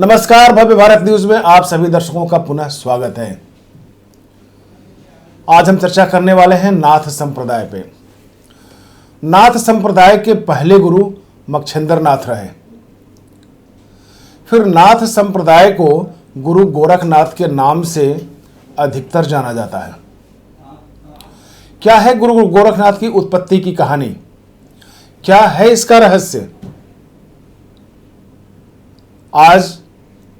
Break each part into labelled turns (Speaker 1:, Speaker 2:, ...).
Speaker 1: नमस्कार, भव्य भारत न्यूज में आप सभी दर्शकों का पुनः स्वागत है। आज हम चर्चा करने वाले हैं नाथ संप्रदाय पे। नाथ संप्रदाय के पहले गुरु मच्छिंद्र नाथ रहे। फिर नाथ संप्रदाय को गुरु गोरखनाथ के नाम से अधिकतर जाना जाता है। क्या है गुरु गोरखनाथ की उत्पत्ति की कहानी? क्या है इसका रहस्य? आज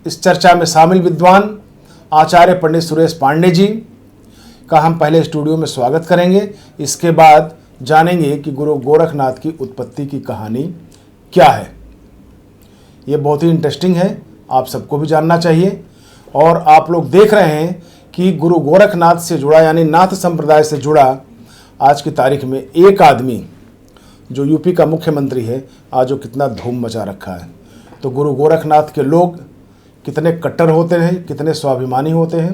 Speaker 1: इस चर्चा में शामिल विद्वान आचार्य पंडित सुरेश पांडे जी का हम पहले स्टूडियो में स्वागत करेंगे। इसके बाद जानेंगे कि गुरु गोरखनाथ की उत्पत्ति की कहानी क्या है। ये बहुत ही इंटरेस्टिंग है, आप सबको भी जानना चाहिए। और आप लोग देख रहे हैं कि गुरु गोरखनाथ से जुड़ा यानी नाथ संप्रदाय से जुड़ा आज की तारीख में एक आदमी जो यूपी का मुख्यमंत्री है, आज वो कितना धूम मचा रखा है। तो गुरु गोरखनाथ के लोग कितने कट्टर होते हैं, कितने स्वाभिमानी होते हैं,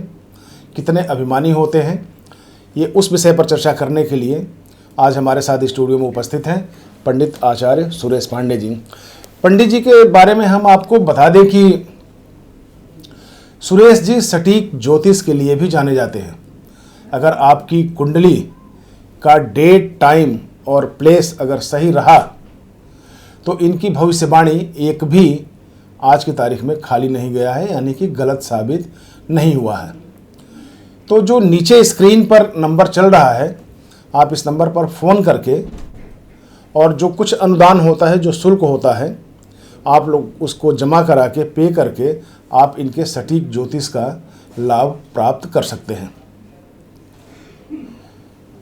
Speaker 1: कितने अभिमानी होते हैं, ये उस विषय पर चर्चा करने के लिए आज हमारे साथ स्टूडियो में उपस्थित हैं पंडित आचार्य सुरेश पांडे जी। पंडित जी के बारे में हम आपको बता दें कि सुरेश जी सटीक ज्योतिष के लिए भी जाने जाते हैं। अगर आपकी कुंडली का डेट, टाइम और प्लेस अगर सही रहा तो इनकी भविष्यवाणी एक भी आज की तारीख में खाली नहीं गया है, यानी कि गलत साबित नहीं हुआ है। तो जो नीचे स्क्रीन पर नंबर चल रहा है, आप इस नंबर पर फ़ोन करके और जो कुछ अनुदान होता है, जो शुल्क होता है, आप लोग उसको जमा करा के पे करके आप इनके सटीक ज्योतिष का लाभ प्राप्त कर सकते हैं।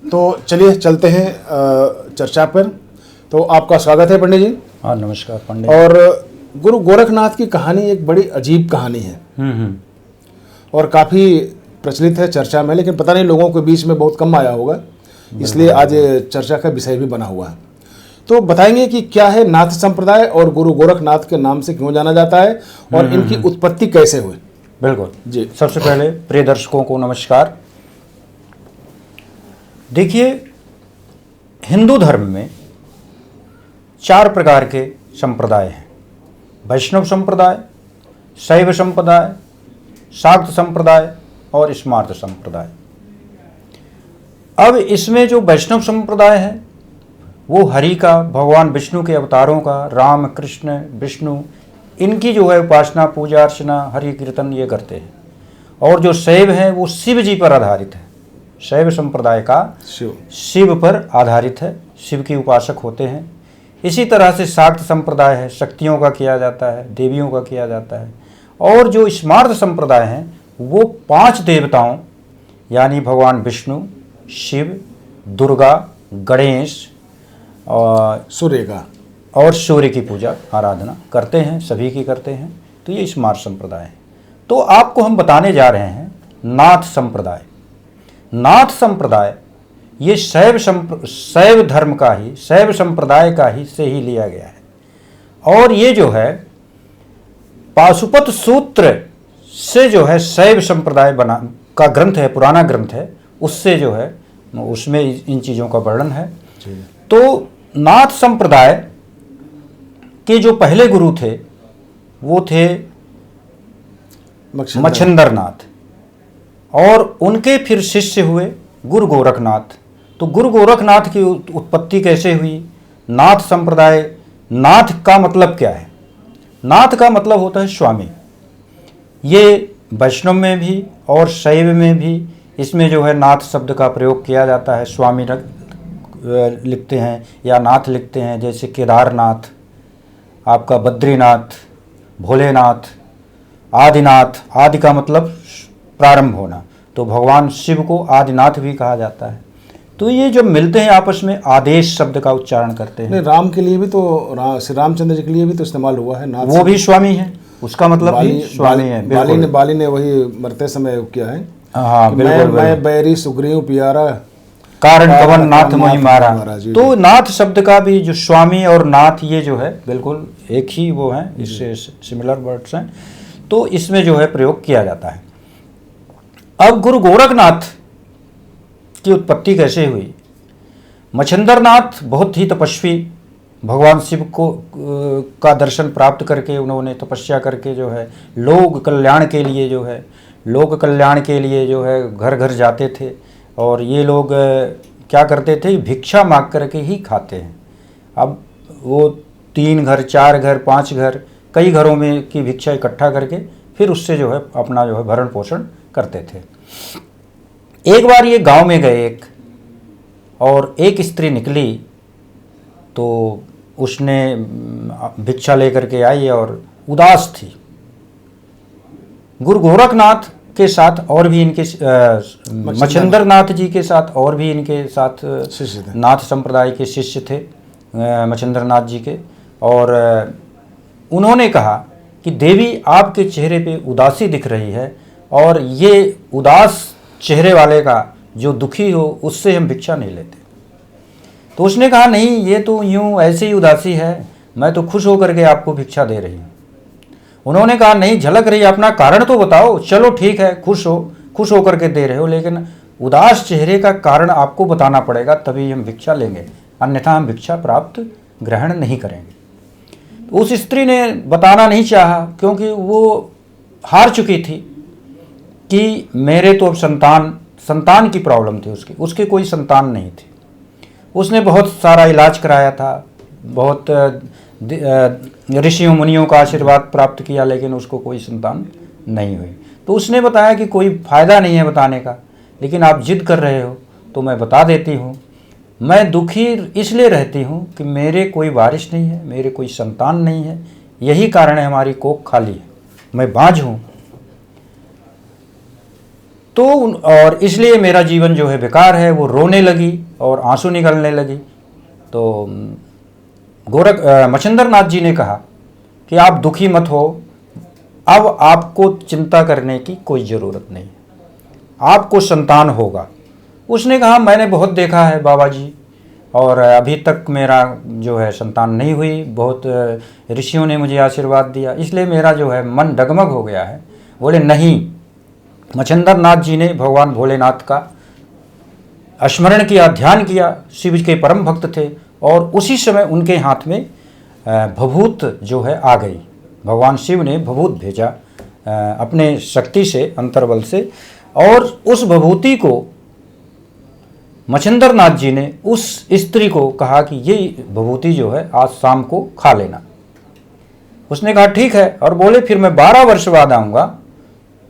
Speaker 1: तो चलिए चलते हैं चर्चा पर। तो आपका स्वागत है पंडित जी।
Speaker 2: हाँ, नमस्कार पंडित।
Speaker 1: और गुरु गोरखनाथ की कहानी एक बड़ी अजीब कहानी है और काफ़ी प्रचलित है चर्चा में, लेकिन पता नहीं लोगों के बीच में बहुत कम आया होगा, इसलिए आज चर्चा का विषय भी बना हुआ है। तो बताएंगे कि क्या है नाथ संप्रदाय और गुरु गोरखनाथ के नाम से क्यों जाना जाता है और इनकी उत्पत्ति कैसे हुई?
Speaker 2: बिल्कुल
Speaker 1: जी।
Speaker 2: सबसे पहले प्रिय दर्शकों को नमस्कार। देखिए, हिंदू धर्म में 4 प्रकार के संप्रदाय हैं: वैष्णव संप्रदाय, शैव संप्रदाय, शाक्त संप्रदाय और स्मार्त संप्रदाय। अब इसमें जो वैष्णव संप्रदाय है वो हरि का, भगवान विष्णु के अवतारों का, राम, कृष्ण, विष्णु, इनकी जो है उपासना, पूजा अर्चना, हरि कीर्तन ये करते हैं। और जो शैव है वो शिव जी पर आधारित है। शैव संप्रदाय का शिव पर आधारित है, शिव के उपासक होते हैं। इसी तरह से शाक्त संप्रदाय है, शक्तियों का किया जाता है, देवियों का किया जाता है। और जो स्मार्त संप्रदाय हैं वो 5 देवताओं यानी भगवान विष्णु, शिव, दुर्गा, गणेश और सूर्य की पूजा आराधना करते हैं, सभी की करते हैं। तो ये स्मार्त संप्रदाय है। तो आपको हम बताने जा रहे हैं नाथ संप्रदाय। नाथ संप्रदाय ये शैव धर्म का ही, शैव संप्रदाय का ही से ही लिया गया है। और ये जो है पाशुपत सूत्र से जो है शैव संप्रदाय बना का ग्रंथ है, पुराना ग्रंथ है, उससे जो है उसमें इन चीज़ों का वर्णन है। तो नाथ संप्रदाय के जो पहले गुरु थे वो थे मच्छिंद्र नाथ, और उनके फिर शिष्य हुए गुरु गोरखनाथ। तो गुरु गोरखनाथ की उत्पत्ति कैसे हुई? नाथ संप्रदाय, नाथ का मतलब क्या है? नाथ का मतलब होता है स्वामी। ये वैष्णव में भी और शैव में भी इसमें जो है नाथ शब्द का प्रयोग किया जाता है। स्वामी लिखते हैं या नाथ लिखते हैं, जैसे केदारनाथ, आपका बद्रीनाथ, भोलेनाथ, आदिनाथ। आदि का मतलब प्रारंभ होना, तो भगवान शिव को आदिनाथ भी कहा जाता है। तो ये जब मिलते हैं आपस में आदेश शब्द का उच्चारण करते हैं।
Speaker 1: राम के लिए भी तो, श्री रामचंद्र जी के लिए भी तो इस्तेमाल हुआ है नाथ।
Speaker 2: वो भी स्वामी है, उसका मतलब भी स्वामी है।
Speaker 1: बाली ने वही मरते समय किया है।
Speaker 2: हाँ,
Speaker 1: मैं बैरी सुग्रीव प्यारा,
Speaker 2: कारण पवन नाथ मोहि मारा। तो नाथ शब्द का भी जो स्वामी और नाथ ये जो है बिल्कुल एक ही वो है, इससे सिमिलर वर्ड्स हैं। तो इसमें जो है प्रयोग किया जाता है। अब गुरु गोरखनाथ की उत्पत्ति कैसे हुई? मच्छिंद्र नाथ बहुत ही तपस्वी भगवान शिव को का दर्शन प्राप्त करके उन्होंने तपस्या करके जो है लोक कल्याण के लिए जो है घर घर जाते थे। और ये लोग क्या करते थे, भिक्षा मांग करके ही खाते हैं। अब वो 3 घर 4 घर 5 घर कई घरों में की भिक्षा इकट्ठा करके फिर उससे जो है अपना जो है भरण पोषण करते थे। एक बार ये गांव में गए और एक स्त्री निकली, तो उसने भिक्षा लेकर के आई और उदास थी। गुरु गोरखनाथ के साथ और भी इनके मच्छिंद्र नाथ जी के साथ और भी इनके साथ नाथ संप्रदाय के शिष्य थे मच्छिंद्र नाथ जी के। और उन्होंने कहा कि देवी आपके चेहरे पे उदासी दिख रही है और ये उदास चेहरे वाले का जो दुखी हो उससे हम भिक्षा नहीं लेते। तो उसने कहा नहीं, ये तो यूँ ऐसे ही उदासी है, मैं तो खुश होकर के आपको भिक्षा दे रही हूँ। उन्होंने कहा नहीं, झलक रही है, अपना कारण तो बताओ। चलो ठीक है, खुश होकर के दे रहे हो, लेकिन उदास चेहरे का कारण आपको बताना पड़ेगा, तभी हम भिक्षा लेंगे, अन्यथा हम भिक्षा प्राप्त ग्रहण नहीं करेंगे। तो उस स्त्री ने बताना नहीं चाहा, क्योंकि वो हार चुकी थी कि मेरे तो अब संतान की प्रॉब्लम थी, उसके कोई संतान नहीं थी। उसने बहुत सारा इलाज कराया था, बहुत ऋषियों मुनियों का आशीर्वाद प्राप्त किया, लेकिन उसको कोई संतान नहीं हुई। तो उसने बताया कि कोई फ़ायदा नहीं है बताने का, लेकिन आप जिद कर रहे हो तो मैं बता देती हूँ। मैं दुखी इसलिए रहती हूँ कि मेरे कोई वारिस नहीं है, मेरे कोई संतान नहीं है, यही कारण है हमारी कोख खाली है, मैं बाँझ हूँ। तो और इसलिए मेरा जीवन जो है बेकार है। वो रोने लगी और आंसू निकलने लगी। तो मच्छिंद्र नाथ जी ने कहा कि आप दुखी मत हो, अब आपको चिंता करने की कोई ज़रूरत नहीं, आपको संतान होगा। उसने कहा मैंने बहुत देखा है बाबा जी, और अभी तक मेरा जो है संतान नहीं हुई, बहुत ऋषियों ने मुझे आशीर्वाद दिया, इसलिए मेरा जो है मन डगमग हो गया है। बोले नहीं, मच्छिंद्र नाथ जी ने भगवान भोलेनाथ का स्मरण किया, ध्यान किया, शिव के परम भक्त थे, और उसी समय उनके हाथ में भभूत जो है आ गई। भगवान शिव ने भभूत भेजा अपने शक्ति से, अंतर्बल से, और उस भभूति को मच्छिंद्र नाथ जी ने उस स्त्री को कहा कि ये भभूति जो है आज शाम को खा लेना। उसने कहा ठीक है, और बोले फिर मैं 12 वर्ष बाद आऊँगा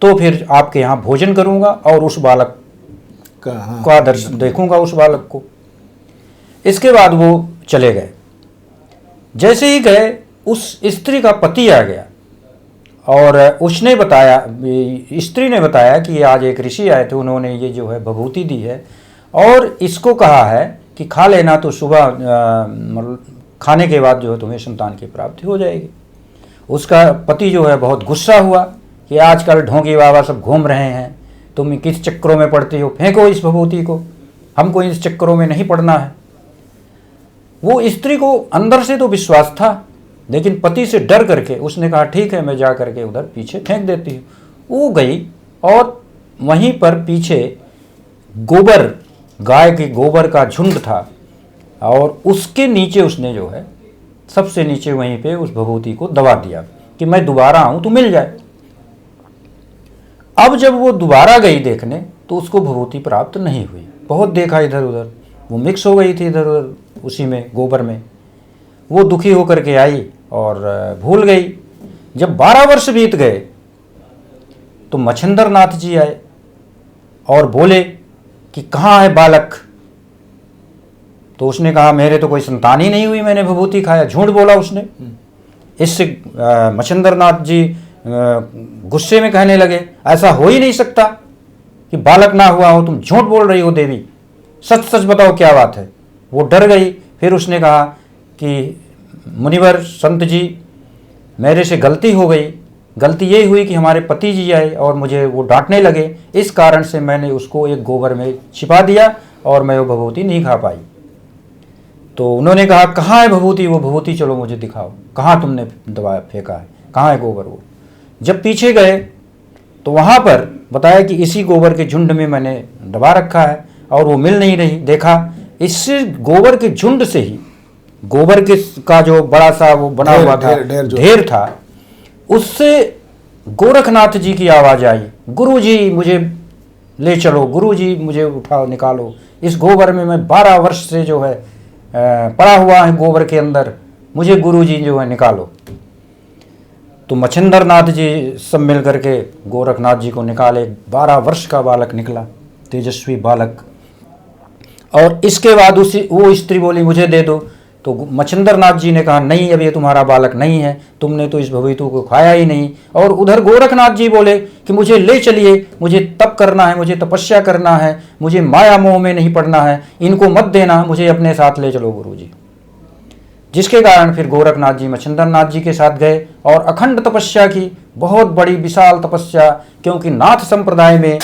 Speaker 2: तो फिर आपके यहाँ भोजन करूँगा और उस बालक का दर्शन देखूँगा, उस बालक को। इसके बाद वो चले गए। जैसे ही गए, उस स्त्री का पति आ गया और उसने बताया, स्त्री ने बताया कि आज एक ऋषि आए थे, उन्होंने ये जो है भभूति दी है और इसको कहा है कि खा लेना, तो सुबह मतलब खाने के बाद जो है तुम्हें संतान की प्राप्ति हो जाएगी। उसका पति जो है बहुत गुस्सा हुआ कि आजकल ढोंगी बाबा सब घूम रहे हैं, तुम किस चक्करों में पड़ती हो, फेंको इस भभूति को, हमको इस चक्करों में नहीं पड़ना है। वो स्त्री को अंदर से तो विश्वास था, लेकिन पति से डर करके उसने कहा ठीक है, मैं जा करके उधर पीछे फेंक देती हूँ। वो गई और वहीं पर पीछे गोबर, गाय के गोबर का झुंड था, और उसके नीचे उसने जो है सबसे नीचे वहीं पे उस भभूति को दबा दिया कि मैं दोबारा आऊँ तो मिल जाए। अब जब वो दोबारा गई देखने, तो उसको भभूति प्राप्त नहीं हुई। बहुत देखा इधर उधर, वो मिक्स हो गई थी इधर उधर उसी में, गोबर में। वो दुखी होकर के आई और भूल गई। जब 12 वर्ष बीत गए तो मच्छिंद्र नाथ जी आए और बोले कि कहाँ है बालक। तो उसने कहा मेरे तो कोई संतान ही नहीं हुई, मैंने भभूति खाया। झूठ बोला उसने। इससे मच्छिंद्र नाथ जी गुस्से में कहने लगे ऐसा हो ही नहीं सकता कि बालक ना हुआ हो, तुम झूठ बोल रही हो देवी, सच सच बताओ क्या बात है। वो डर गई। फिर उसने कहा कि मुनिवर संत जी, मेरे से गलती हो गई, गलती ये हुई कि हमारे पति जी आए और मुझे वो डांटने लगे, इस कारण से मैंने उसको एक गोबर में छिपा दिया और मैं वो भभूति नहीं खा पाई। तो उन्होंने कहा कहाँ है भभूति, वो भभूति चलो मुझे दिखाओ, कहाँ तुमने दबा फेंका है, कहाँ है गोबर। वो जब पीछे गए तो वहाँ पर बताया कि इसी गोबर के झुंड में मैंने दबा रखा है और वो मिल नहीं रही। देखा इससे गोबर के झुंड से ही गोबर के का जो बड़ा सा वो बना हुआ था ढेर था, उससे गोरखनाथ जी की आवाज आई, गुरु जी मुझे ले चलो, गुरु जी मुझे उठाओ निकालो, इस गोबर में मैं 12 वर्ष से जो है पड़ा हुआ है गोबर के अंदर, मुझे गुरु जी जो है निकालो। तो मच्छिंद्र नाथ जी सब मिल करके गोरखनाथ जी को निकाले। 12 वर्ष का बालक निकला, तेजस्वी बालक। और इसके बाद वो स्त्री बोली मुझे दे दो। तो मच्छिंद्र नाथ जी ने कहा नहीं, अब ये तुम्हारा बालक नहीं है, तुमने तो इस भवितु को खाया ही नहीं। और उधर गोरखनाथ जी बोले कि मुझे ले चलिए, मुझे तप करना है, मुझे तपस्या करना है, मुझे माया मोह में नहीं पड़ना है, इनको मत देना, मुझे अपने साथ ले चलो गुरु जी। जिसके कारण फिर गोरखनाथ जी मच्छिंद्र नाथ जी के साथ गए और अखंड तपस्या की, बहुत बड़ी विशाल तपस्या। क्योंकि नाथ संप्रदाय में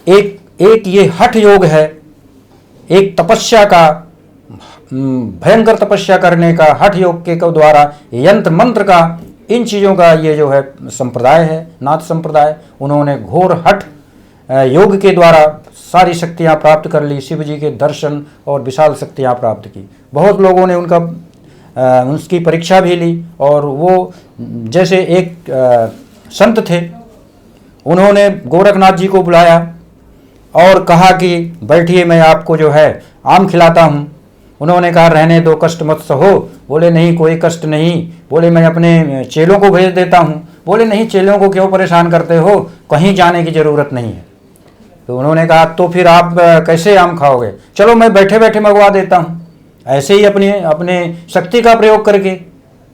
Speaker 2: एक ये हठ योग है, एक तपस्या का, भयंकर तपस्या करने का, हठ योग के द्वारा यंत्र मंत्र का, इन चीज़ों का ये जो है संप्रदाय है नाथ संप्रदाय। उन्होंने घोर हठ योग के द्वारा सारी शक्तियाँ प्राप्त कर ली, शिव जी के दर्शन और विशाल शक्तियाँ प्राप्त की। बहुत लोगों ने उसकी परीक्षा भी ली। और वो जैसे एक संत थे, उन्होंने गोरखनाथ जी को बुलाया और कहा कि बैठिए, मैं आपको जो है आम खिलाता हूँ। उन्होंने कहा रहने दो, कष्ट मत सहो। बोले नहीं, कोई कष्ट नहीं। बोले मैं अपने चेलों को भेज देता हूँ। बोले नहीं, चेलों को क्यों परेशान करते हो, कहीं जाने की ज़रूरत नहीं है। तो उन्होंने कहा तो फिर आप कैसे आम खाओगे, चलो मैं बैठे बैठे मंगवा देता हूँ, ऐसे ही अपने शक्ति का प्रयोग करके।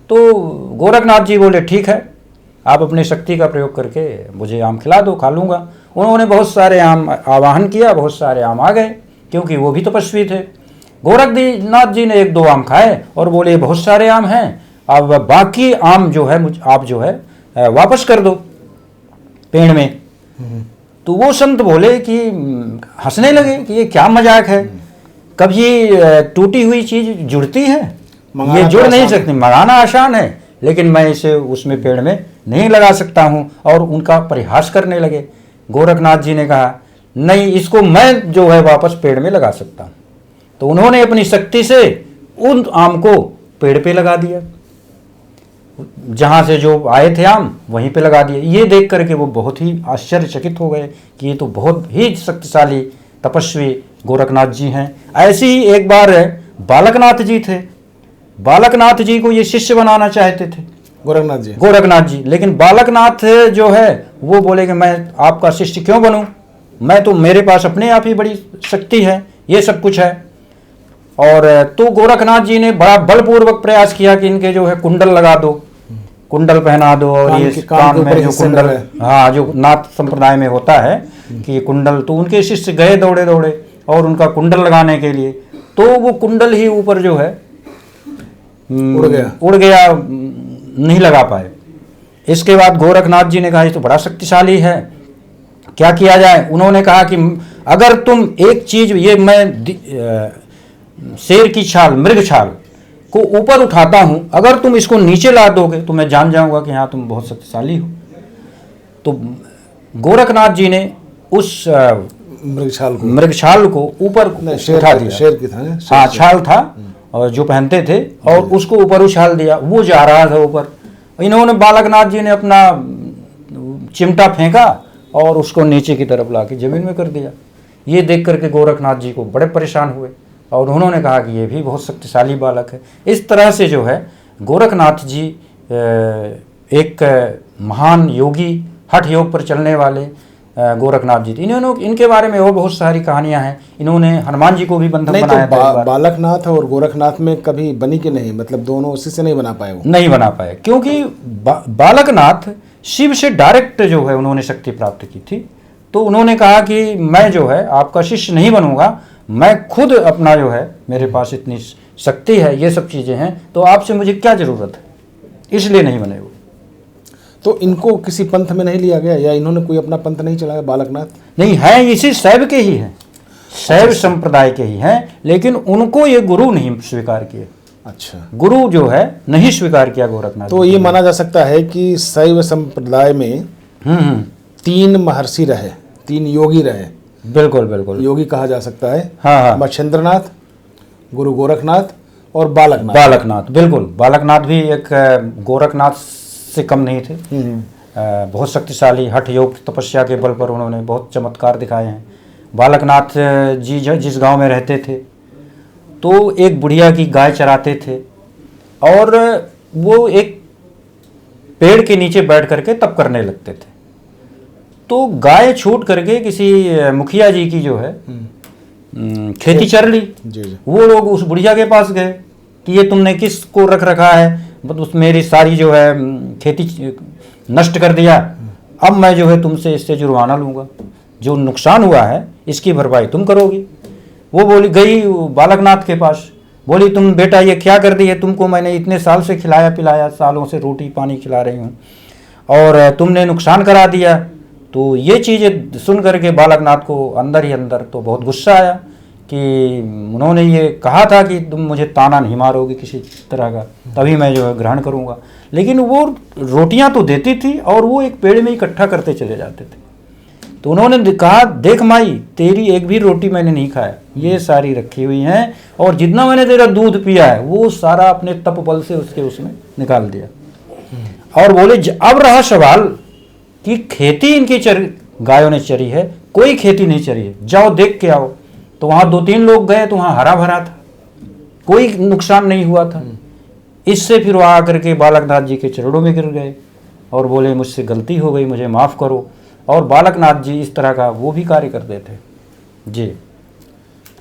Speaker 2: तो गोरखनाथ जी बोले ठीक है, आप अपनी शक्ति का प्रयोग करके मुझे आम खिला दो, खा लूँगा। उन्होंने बहुत सारे आम आवाहन किया, बहुत सारे आम आ गए, क्योंकि वो भी तपस्वी थे। गोरखनाथ जी ने 1-2 आम खाए और बोले बहुत सारे आम हैं, अब बाकी आम जो है आप जो है वापस कर दो पेड़ में। तो वो संत बोले कि हंसने लगे कि ये क्या मजाक है, कभी टूटी हुई चीज जुड़ती है, ये जुड़ नहीं सकती, मंगाना आसान है, लेकिन मैं इसे उसमें पेड़ में नहीं लगा सकता हूँ। और उनका परिहास करने लगे। गोरखनाथ जी ने कहा नहीं, इसको मैं जो है वापस पेड़ में लगा सकता हूँ। तो उन्होंने अपनी शक्ति से उन आम को पेड़ पे लगा दिया, जहाँ से जो आए थे आम वहीं पे लगा दिए। ये देख करके वो बहुत ही आश्चर्यचकित हो गए कि ये तो बहुत ही शक्तिशाली तपस्वी गोरखनाथ जी हैं। ऐसे ही एक बार बालकनाथ जी थे, बालकनाथ जी को ये शिष्य बनाना चाहते थे गोरखनाथ जी, लेकिन बालकनाथ जो है वो बोले कि मैं आपका शिष्य क्यों बनूं, मैं तो, मेरे पास अपने आप ही बड़ी शक्ति है, ये सब कुछ है। और तो गोरखनाथ जी ने बड़ा बलपूर्वक प्रयास किया कि इनके जो है कुंडल लगा दो, कुंडल पहना दो, और ये कान में जो कुंडल, हाँ, जो नाथ संप्रदाय में होता है कि कुंडल। तो उनके शिष्य गए दौड़े दौड़े और उनका कुंडल लगाने के लिए, तो वो कुंडल ही ऊपर जो है उड़ गया, नहीं लगा पाए। इसके बाद गोरखनाथ जी ने कहा ये तो बड़ा शक्तिशाली है, क्या किया जाए। उन्होंने कहा कि अगर तुम एक चीज, ये मैं शेर की छाल, मृग छाल को ऊपर उठाता हूं, अगर तुम इसको नीचे ला दोगे तो मैं जान जाऊंगा कि हाँ तुम बहुत शक्तिशाली हो। तो गोरखनाथ जी ने उस मृग छाल को ऊपर उठा दिया,
Speaker 1: शेर की था,
Speaker 2: हाँ छाल था और जो पहनते थे, और उसको ऊपर उछाल दिया, वो जा रहा था ऊपर। इन्होंने, बालकनाथ जी ने अपना चिमटा फेंका और उसको नीचे की तरफ लाके जमीन में कर दिया। ये देख करके गोरखनाथ जी को बड़े परेशान हुए और उन्होंने कहा कि ये भी बहुत शक्तिशाली बालक है। इस तरह से जो है गोरखनाथ जी एक महान योगी, हठ योग पर चलने वाले गोरखनाथ जी थे। इनके बारे में और बहुत सारी कहानियां हैं। इन्होंने हनुमान जी को भी बंधक बनाया था।
Speaker 1: बालकनाथ और गोरखनाथ में कभी बनी कि नहीं, मतलब दोनों उसी से नहीं बना पाए? वो
Speaker 2: नहीं बना पाए, क्योंकि बालकनाथ शिव से डायरेक्ट जो है उन्होंने शक्ति प्राप्त की थी। तो उन्होंने कहा कि मैं जो है आपका शिष्य नहीं बनूंगा, मैं खुद अपना जो है, मेरे पास इतनी शक्ति है, ये सब चीज़ें हैं, तो आपसे मुझे क्या ज़रूरत है, इसलिए नहीं बने वो।
Speaker 1: तो इनको किसी पंथ में नहीं लिया गया, या इन्होंने कोई अपना पंथ नहीं चलाया? बालकनाथ
Speaker 2: नहीं है, इसी शैव के ही हैं, शैव संप्रदाय के ही हैं, लेकिन उनको ये गुरु नहीं स्वीकार किए।
Speaker 1: अच्छा,
Speaker 2: गुरु जो है नहीं स्वीकार किया गोरखनाथ।
Speaker 1: तो ये माना जा सकता है कि शैव संप्रदाय में 3 महर्षि रहे, 3 योगी रहे।
Speaker 2: बिल्कुल बिल्कुल,
Speaker 1: योगी कहा जा सकता है।
Speaker 2: हाँ हाँ,
Speaker 1: मच्छिंद्रनाथ, गुरु गोरखनाथ और बालकनाथ।
Speaker 2: बालकनाथ, बिल्कुल, बालकनाथ भी एक गोरखनाथ से कम नहीं थे। बहुत शक्तिशाली हठ योग तपस्या के बल पर उन्होंने बहुत चमत्कार दिखाए हैं। बालकनाथ जी जिस गांव में रहते थे तो एक बुढ़िया की गाय चराते थे और वो एक पेड़ के नीचे बैठ करके तप करने लगते थे। तो गाय छूट करके किसी मुखिया जी की जो है खेती चर ली।
Speaker 1: जी।
Speaker 2: वो लोग उस बुढ़िया के पास गए कि ये तुमने किसको रख रखा है, मतलब उस मेरी सारी जो है खेती नष्ट कर दिया, अब मैं जो है तुमसे इससे जुर्माना लूँगा, जो नुकसान हुआ है इसकी भरपाई तुम करोगी। वो बोली, गई बालकनाथ के पास, बोली तुम बेटा ये क्या कर दी है, तुमको मैंने इतने साल से खिलाया पिलाया, सालों से रोटी पानी खिला रही हूँ और तुमने नुकसान करा दिया। तो ये चीज़ें सुन करके बालकनाथ को अंदर ही अंदर तो बहुत गुस्सा आया कि उन्होंने ये कहा था कि तुम मुझे ताना नहीं मारोगे किसी तरह का, तभी मैं जो है ग्रहण करूँगा। लेकिन वो रोटियाँ तो देती थी और वो एक पेड़ में इकट्ठा करते चले जाते थे। तो उन्होंने कहा, देख माई, तेरी एक भी रोटी मैंने नहीं खाया, ये सारी रखी हुई हैं और जितना मैंने तेरा दूध पिया है वो सारा अपने तप बल से उसमें निकाल दिया। और बोले अब रहा सवाल कि खेती इनकी गायों ने चरी है, कोई खेती नहीं चरी है, जाओ देख के आओ। तो वहाँ 2-3 लोग गए तो वहाँ हरा भरा था, कोई नुकसान नहीं हुआ था। इससे फिर वहाँ आकर के बालकनाथ जी के चरणों में गिर गए और बोले मुझसे गलती हो गई, मुझे माफ़ करो। और बालकनाथ जी इस तरह का वो भी कार्य करते थे जी।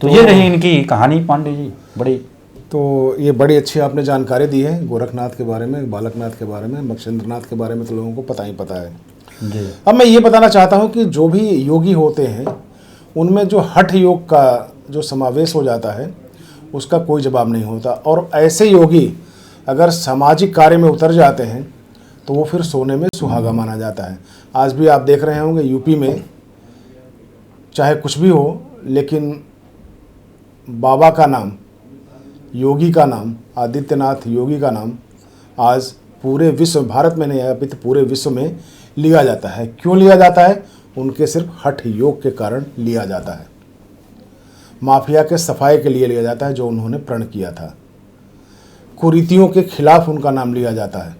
Speaker 2: तो ये रही इनकी कहानी पांडे जी बड़ी।
Speaker 1: तो ये बड़ी अच्छी आपने जानकारी दी है गोरखनाथ के बारे में, बालकनाथ के बारे में, मत्स्येंद्रनाथ के बारे में तो लोगों को पता ही पता है
Speaker 2: जी।
Speaker 1: अब मैं ये बताना चाहता हूँ कि जो भी योगी होते हैं उनमें जो हठ योग का जो समावेश हो जाता है उसका कोई जवाब नहीं होता। और ऐसे योगी अगर सामाजिक कार्य में उतर जाते हैं तो वो फिर सोने में सुहागा माना जाता है। आज भी आप देख रहे होंगे यूपी में चाहे कुछ भी हो, लेकिन बाबा का नाम, योगी का नाम, आदित्यनाथ योगी का नाम आज पूरे विश्व, भारत में नहीं है अभी तो पूरे विश्व में लिया जाता है। क्यों लिया जाता है? उनके सिर्फ हठ योग के कारण लिया जाता है। माफिया के सफाई के लिए लिया जाता है जो उन्होंने प्रण किया था। कुरीतियों के खिलाफ उनका नाम लिया जाता है।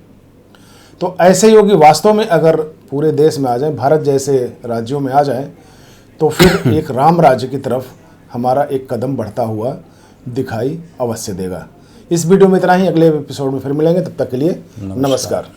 Speaker 1: तो ऐसे योगी वास्तव में अगर पूरे देश में आ जाए, भारत जैसे राज्यों में आ जाए, तो फिर एक राम राज्य की तरफ हमारा एक कदम बढ़ता हुआ दिखाई अवश्य देगा। इस वीडियो में इतना ही, अगले एपिसोड में फिर मिलेंगे, तब तक के लिए नमस्कार।